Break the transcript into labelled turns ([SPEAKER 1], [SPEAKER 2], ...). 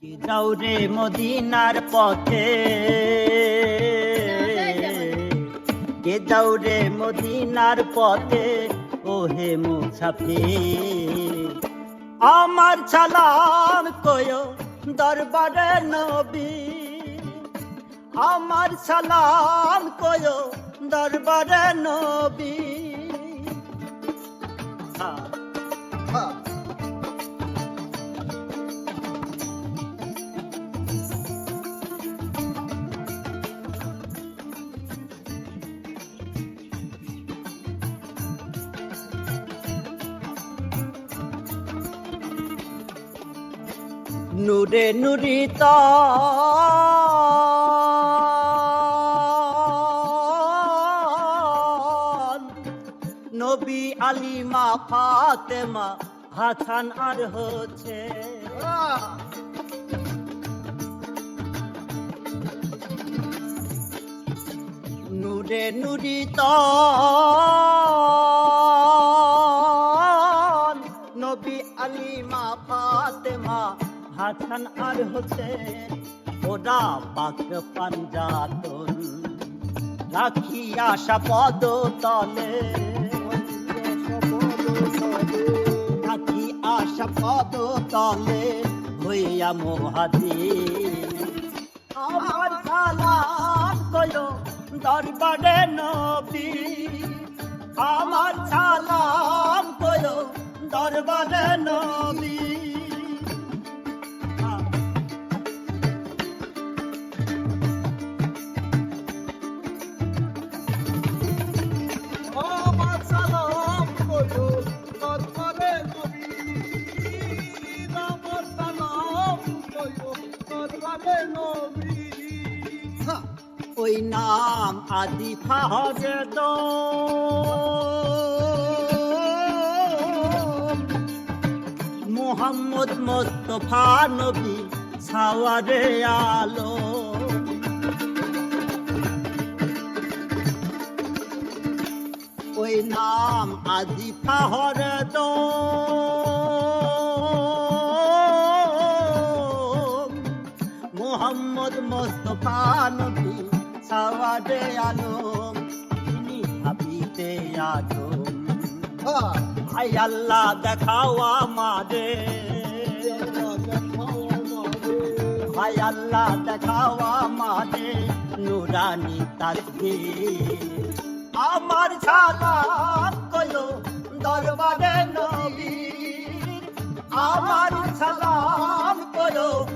[SPEAKER 1] কি যাও রে মদিনার পথে, কে যাও রে মদিনার পথে, ওহে মুসাফির। আমার সালাম কয়ো দরবারে নবী, আমার সালাম কয়ো দরবারে নবী। নূরে নুরিত নবী আলিমা ফাতেমা হাসান আর হচ্ছে। নূরে নুরিত নবী আলিমা ফাতেমা হাসান আর হোসেন, ওরা পাক পাঞ্জাতন রাখি আশা পদ তলে, রাখি আশা পদ তলে হইয়া মহাদীর। আমার সালাম কয়ো দরবারে নবী, আমার সালাম কয়ো দরবারে নবী। ওই নাম আদি ফাহরে দো, মোহাম্মদ মোস্তফা নবী সাওয়ারে আলো। ওই নাম আদি ফাহরে দো, মোহাম্মদ মোস্তফা নবী সাওয়ারে আলম, তিনি হাবিবে আজম। হায় আল্লাহ দেখাও আমারে, হায় আল্লাহ দেখাও আমারে নুরানি তাসবীর। আমার সালাম কয়ো দরবারে নবীর, আমার সালাম কয়ো